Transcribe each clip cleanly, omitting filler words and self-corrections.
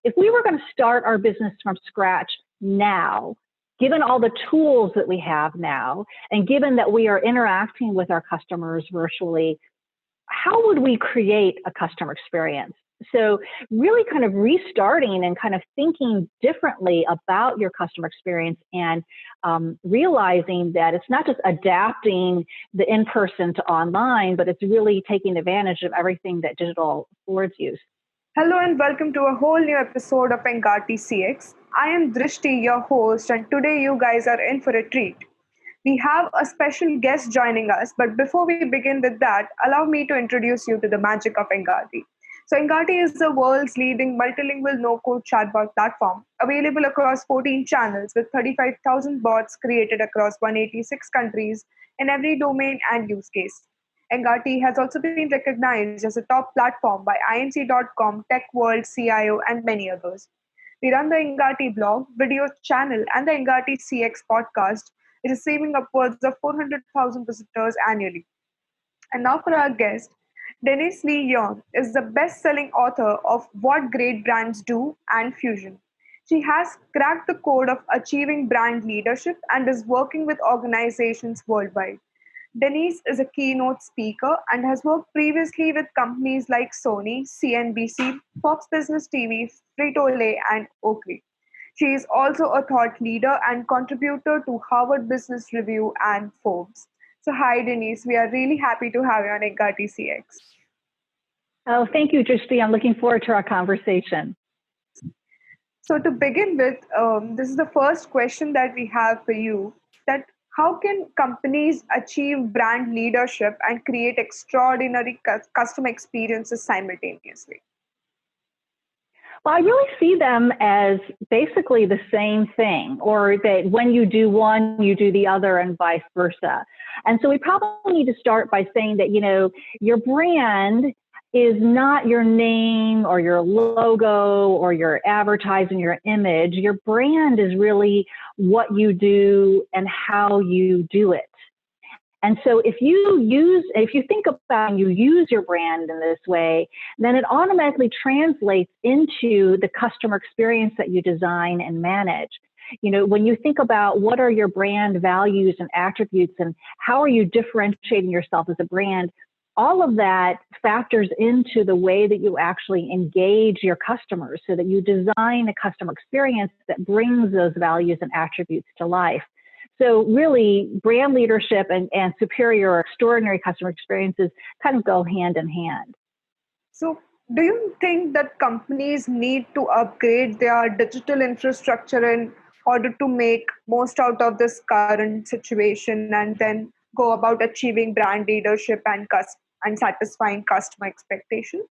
if we were going to start our business from scratch now, given all the tools that we have now, and given that we are interacting with our customers virtually, how would we create a customer experience? So really kind of restarting and kind of thinking differently about your customer experience and realizing that it's not just adapting the in-person to online, but it's really taking advantage of everything that digital affords you. Hello and welcome to a whole new episode of Engati CX. I am Drishti, your host, and today you guys are in for a treat. We have a special guest joining us, but before we begin with that, allow me to introduce you to the magic of Engati. So Engati is the world's leading multilingual no-code chatbot platform, available across 14 channels with 35,000 bots created across 186 countries in every domain and use case. Engati has also been recognized as a top platform by INC.com, TechWorld, CIO, and many others. We run the Engati blog, video channel, and the Engati CX podcast, receiving upwards of 400,000 visitors annually. And now for our guest, Denise Lee Yohn is the best-selling author of What Great Brands Do and Fusion. She has cracked the code of achieving brand leadership and is working with organizations worldwide. Denise is a keynote speaker and has worked previously with companies like Sony, CNBC, Fox Business TV, Frito-Lay, and Oakley. She is also a thought leader and contributor to Harvard Business Review and Forbes. So hi, Denise. We are really happy to have you on Engati CX. Oh, thank you, Drishti. I'm looking forward to our conversation. So to begin with, this is the first question that we have for you, that how can companies achieve brand leadership and create extraordinary customer experiences simultaneously? Well, I really see them as basically the same thing, or that when you do one, you do the other and vice versa. And so we probably need to start by saying that, your brand is not your name or your logo or your advertising, your image. Your brand is really what you do and how you do it. And so if you think about and you use your brand in this way, then it automatically translates into the customer experience that you design and manage. When you think about what are your brand values and attributes and how are you differentiating yourself as a brand, all of that factors into the way that you actually engage your customers so that you design a customer experience that brings those values and attributes to life. So really, brand leadership and superior or extraordinary customer experiences kind of go hand in hand. So do you think that companies need to upgrade their digital infrastructure in order to make most out of this current situation and then go about achieving brand leadership and satisfying customer expectations?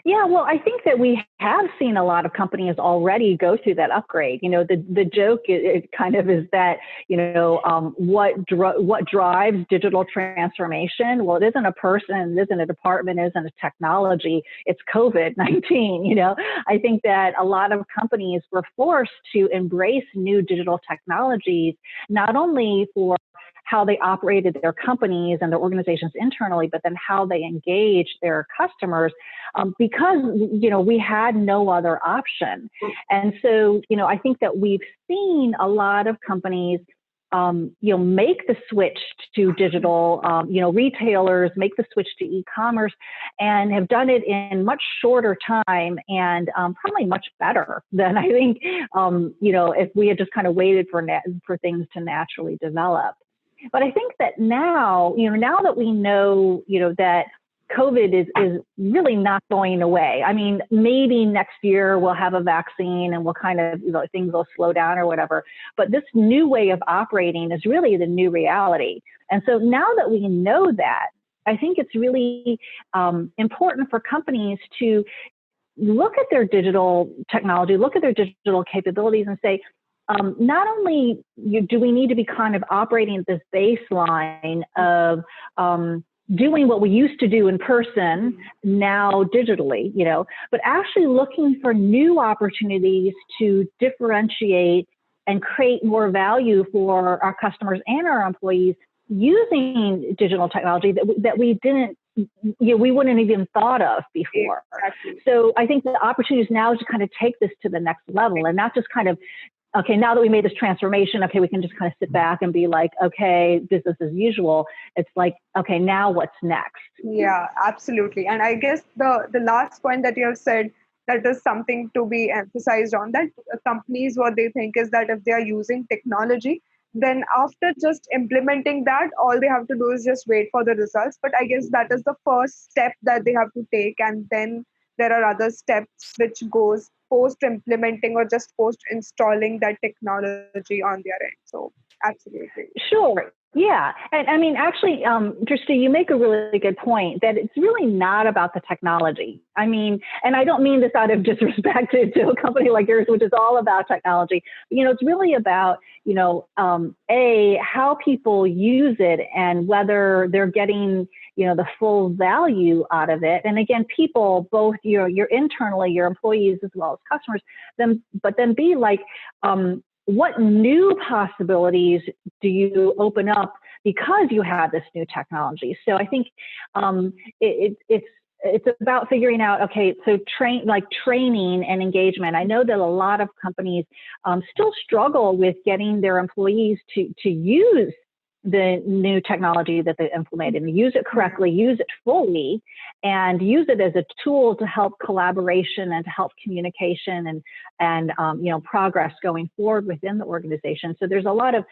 Yeah, well, I think that we have seen a lot of companies already go through that upgrade. The joke it kind of is that, what drives digital transformation? Well, it isn't a person, it isn't a department, it isn't a technology, it's COVID-19. I think that a lot of companies were forced to embrace new digital technologies, not only for how they operated their companies and their organizations internally, but then how they engaged their customers, because, we had no other option. And so, I think that we've seen a lot of companies, make the switch to digital, retailers make the switch to e-commerce and have done it in much shorter time and probably much better than I think, if we had just kind of waited for things to naturally develop. But I think that now that we know, that COVID is really not going away. I mean, maybe next year we'll have a vaccine and we'll kind of, things will slow down or whatever. But this new way of operating is really the new reality. And so now that we know that, I think it's really important for companies to look at their digital technology, look at their digital capabilities and say, not only do we need to be kind of operating at this baseline of doing what we used to do in person now digitally, but actually looking for new opportunities to differentiate and create more value for our customers and our employees using digital technology that we didn't we wouldn't even thought of before. Exactly. So I think the opportunity is now to kind of take this to the next level and not just kind of, okay, now that we made this transformation, okay, we can just kind of sit back and be like, okay, business as usual. It's like, okay, now what's next? Yeah, absolutely. And I guess the last point that you have said, that is something to be emphasized on, that companies, what they think is that if they are using technology, then after just implementing that, all they have to do is just wait for the results. But I guess that is the first step that they have to take, and then there are other steps which goes post implementing or just post installing that technology on their end. So absolutely. Sure. Yeah. And I mean, actually, Drishti, you make a really good point that it's really not about the technology. I mean, and I don't mean this out of disrespect to a company like yours, which is all about technology. It's really about, how people use it and whether they're getting, the full value out of it. And again, people, both your internally, your employees, as well as customers, but then be like, what new possibilities do you open up because you have this new technology? So I think it's about figuring out, okay, so training and engagement. I know that a lot of companies still struggle with getting their employees to use the new technology that they implemented and use it correctly, use it fully, and use it as a tool to help collaboration and to help communication and progress going forward within the organization. So there's a lot of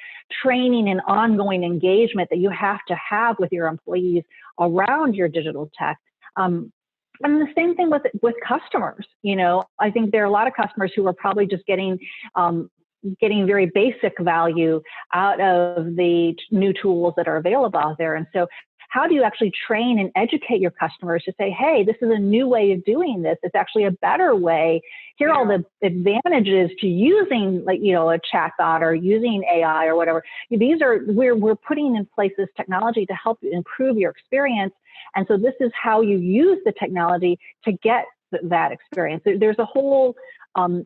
training and ongoing engagement that you have to have with your employees around your digital tech. And the same thing with customers. I think there are a lot of customers who are probably just getting very basic value out of the new tools that are available out there. And so how do you actually train and educate your customers to say, hey, this is a new way of doing this. It's actually a better way. Here are all the advantages to using a chatbot or using AI or whatever. We're putting in place this technology to help improve your experience. And so this is how you use the technology to get that experience. There's a whole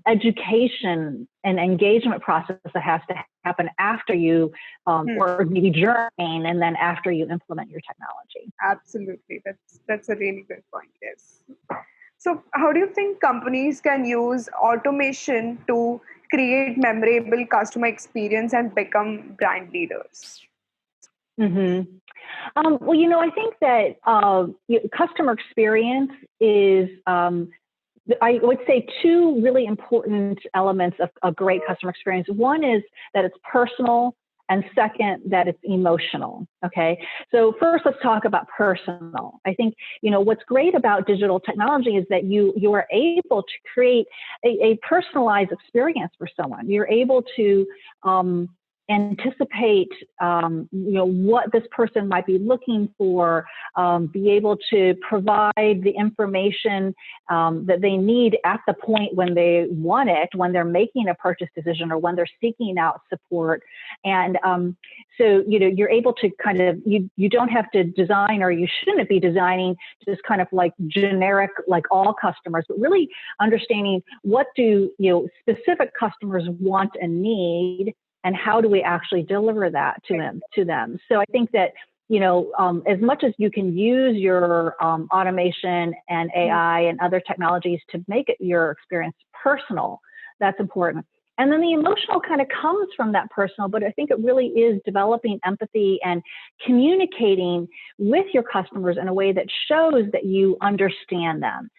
education and engagement process that has to happen after you, or maybe during, and then after you implement your technology. Absolutely, that's a really good point. Yes. So, how do you think companies can use automation to create memorable customer experience and become brand leaders? Mm-hmm. I think that customer experience is, I would say, two really important elements of a great customer experience. One is that it's personal, and second, that it's emotional. Okay. So first, let's talk about personal. I think, what's great about digital technology is that you are able to create a personalized experience for someone. You're able to, anticipate, what this person might be looking for, be able to provide the information that they need at the point when they want it, when they're making a purchase decision or when they're seeking out support. And so, you're able to kind of, you don't have to design, or you shouldn't be designing just kind of like generic, like all customers, but really understanding what do, specific customers want and need, and how do we actually deliver that to them? So I think that, as much as you can use your automation and AI and other technologies to make your experience personal, that's important. And then the emotional kind of comes from that personal, but I think it really is developing empathy and communicating with your customers in a way that shows that you understand them.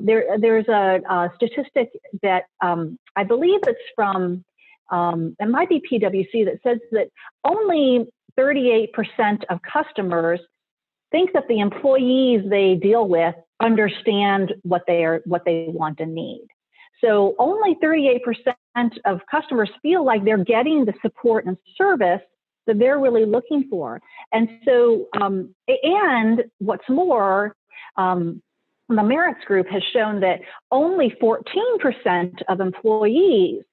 There's a statistic that I believe it's from, it might be PwC, that says that only 38% of customers think that the employees they deal with understand what they want and need. So only 38% of customers feel like they're getting the support and service that they're really looking for. And so, and what's more, the Merits Group has shown that only 14% of employees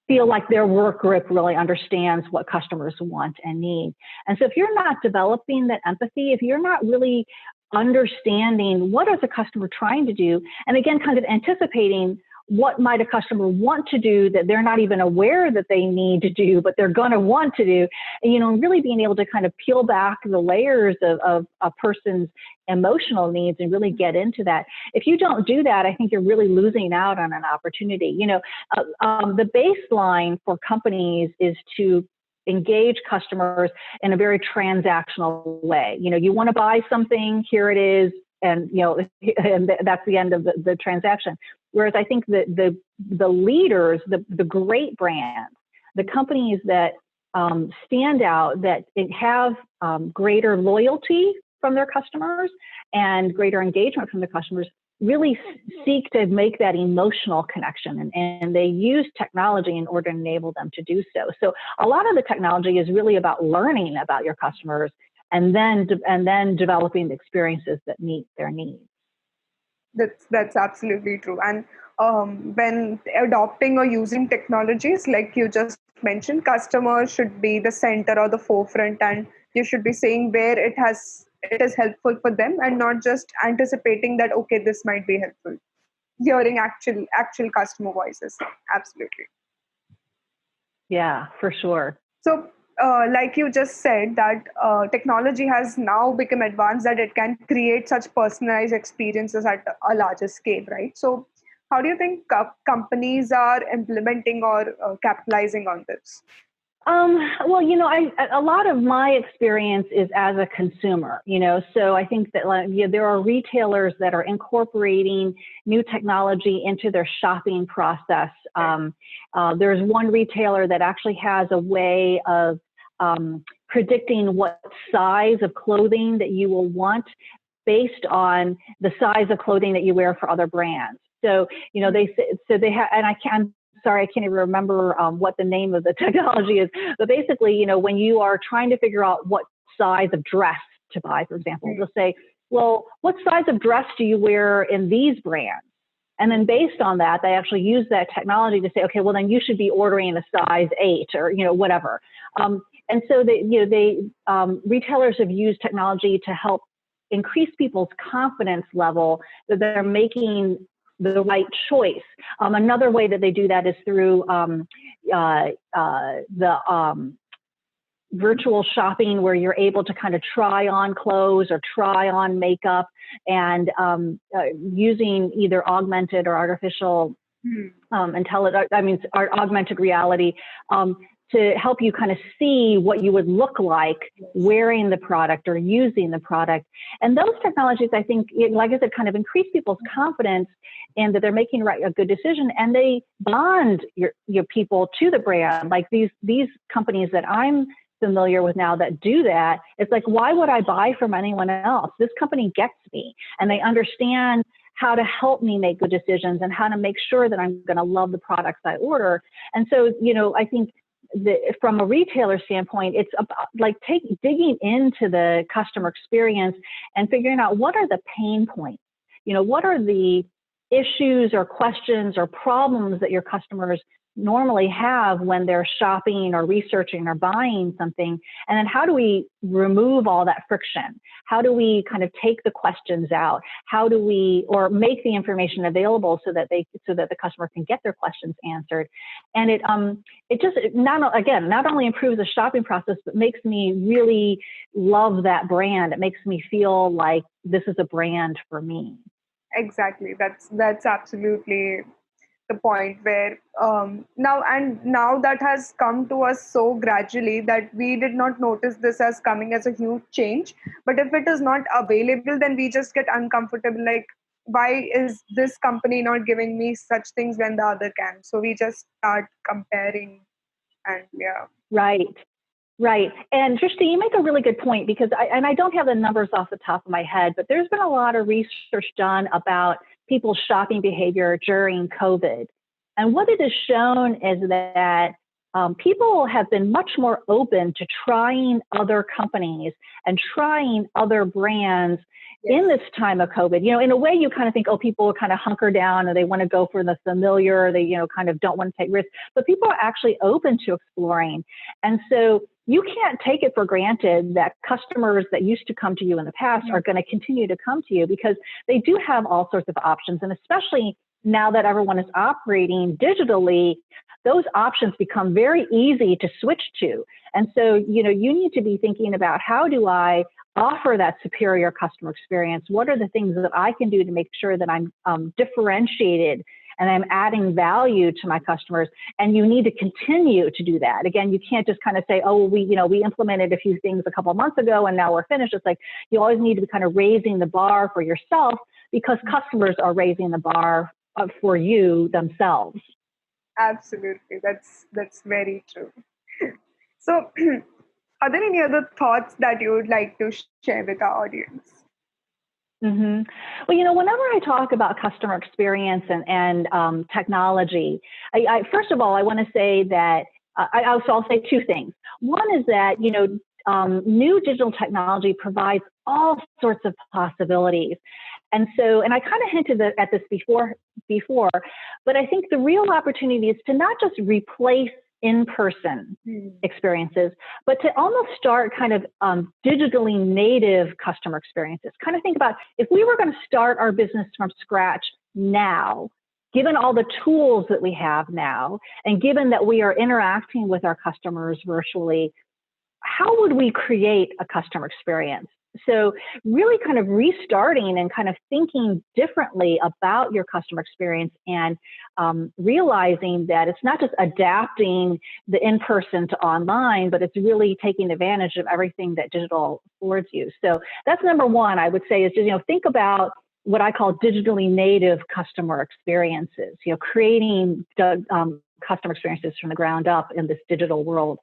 feel like their work group really understands what customers want and need. And so if you're not developing that empathy, if you're not really understanding what is a customer trying to do, and again, kind of anticipating what might a customer want to do that they're not even aware that they need to do, but they're going to want to do. And, really being able to kind of peel back the layers of a person's emotional needs and really get into that. If you don't do that, I think you're really losing out on an opportunity. The baseline for companies is to engage customers in a very transactional way. You want to buy something, here it is, and and that's the end of the transaction. Whereas I think that the leaders, the great brands, the companies that stand out, that have greater loyalty from their customers and greater engagement from the customers, really seek to make that emotional connection, and they use technology in order to enable them to do so. So a lot of the technology is really about learning about your customers and then developing the experiences that meet their needs. That's absolutely true. And when adopting or using technologies, like you just mentioned, customers should be the center or the forefront, and you should be saying where it is helpful for them, and not just anticipating that, okay, this might be helpful. Hearing actual customer voices. Absolutely. Yeah, for sure. So, like you just said, that technology has now become advanced, that it can create such personalized experiences at a larger scale, right? So, how do you think companies are implementing or capitalizing on this? Well, a lot of my experience is as a consumer, so I think that there are retailers that are incorporating new technology into their shopping process. There's one retailer that actually has a way of predicting what size of clothing that you will want based on the size of clothing that you wear for other brands. So, they have, and sorry, I can't even remember what the name of the technology is, but basically, when you are trying to figure out what size of dress to buy, for example, they'll say, well, what size of dress do you wear in these brands? And then based on that, they actually use that technology to say, okay, well, then you should be ordering a size 8 or, whatever. And so retailers have used technology to help increase people's confidence level that they're making the right choice. Another way that they do that is through the virtual shopping, where you're able to kind of try on clothes or try on makeup, and using either augmented or artificial augmented reality to help you kind of see what you would look like wearing the product or using the product. And those technologies, I think, like I said, kind of increase people's confidence in that they're making a good decision, and they bond your people to the brand. Like these companies that I'm familiar with now that do that, it's like, why would I buy from anyone else? This company gets me, and they understand how to help me make good decisions and how to make sure that I'm going to love the products I order. And so, I think from a retailer standpoint, it's about like digging into the customer experience and figuring out what are the pain points. What are the issues or questions or problems that your customers normally have when they're shopping or researching or buying something, and then how do we remove all that friction? How do we kind of take the questions out? How do we, or make the information available so that the customer can get their questions answered? And it just not only improves the shopping process, but makes me really love that brand. It makes me feel like this is a brand for me. Exactly. That's absolutely the point, where now that has come to us so gradually that we did not notice this as coming as a huge change. But if it is not available, then we just get uncomfortable, like, why is this company not giving me such things when the other can? So we just start comparing, and yeah. Right. And Drishti, you make a really good point, because I don't have the numbers off the top of my head, but there's been a lot of research done about people's shopping behavior during COVID. And what it has shown is that people have been much more open to trying other companies and trying other brands in this time of COVID. In a way, you kind of think, oh, people kind of hunker down and they want to go for the familiar, they, kind of don't want to take risks, but people are actually open to exploring. And so you can't take it for granted that customers that used to come to you in the past are going to continue to come to you, because they do have all sorts of options. And especially now that everyone is operating digitally, those options become very easy to switch to. And so, you need to be thinking about, how do I offer that superior customer experience? What are the things that I can do to make sure that I'm differentiated and I'm adding value to my customers? And you need to continue to do that. Again, you can't just kind of say, oh, we implemented a few things a couple of months ago and now we're finished. It's like, you always need to be kind of raising the bar for yourself, because customers are raising the bar for you themselves. Absolutely. That's very true. So, are there any other thoughts that you would like to share with our audience? Mm-hmm. Well, whenever I talk about customer experience and technology, first of all, I want to say that I'll say two things. One is that, new digital technology provides all sorts of possibilities. And I kind of hinted at this before, but I think the real opportunity is to not just replace in-person experiences, but to almost start kind of digitally native customer experiences. Kind of think about, if we were going to start our business from scratch now, given all the tools that we have now, and given that we are interacting with our customers virtually, how would we create a customer experience? So really kind of restarting and kind of thinking differently about your customer experience, and realizing that it's not just adapting the in-person to online, but it's really taking advantage of everything that digital affords you. So that's number one, I would say, is just, think about what I call digitally native customer experiences, creating customer experiences from the ground up in this digital world.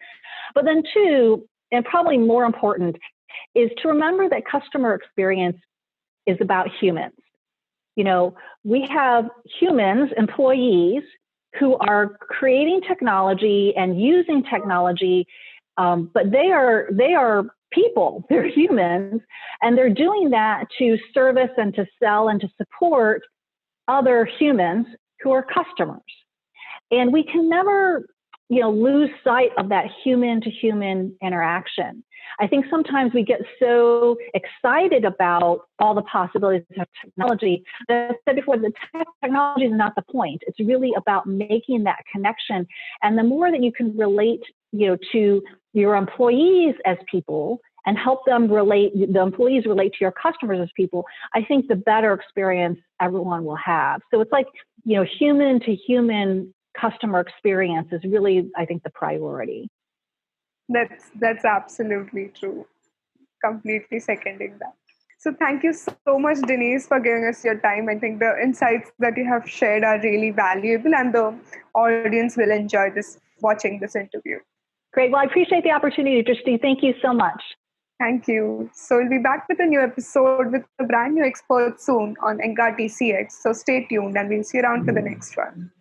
But then two, and probably more important, is to remember that customer experience is about humans. We have humans, employees, who are creating technology and using technology, but they are people, they're humans, and they're doing that to service and to sell and to support other humans who are customers. And we can never, lose sight of that human-to-human interaction. I think sometimes we get so excited about all the possibilities of technology that I said before, the technology is not the point. It's really about making that connection. And the more that you can relate, to your employees as people, and help them the employees relate to your customers as people, I think the better experience everyone will have. So it's like, human-to-human customer experience is really, I think, the priority. That's absolutely true. Completely seconding that. So thank you so much, Denise, for giving us your time. I think the insights that you have shared are really valuable, and the audience will enjoy watching this interview. Great. Well, I appreciate the opportunity, Drishti. Thank you so much. Thank you. So we'll be back with a new episode with a brand new expert soon on Engati CX. So stay tuned, and we'll see you around for the next one.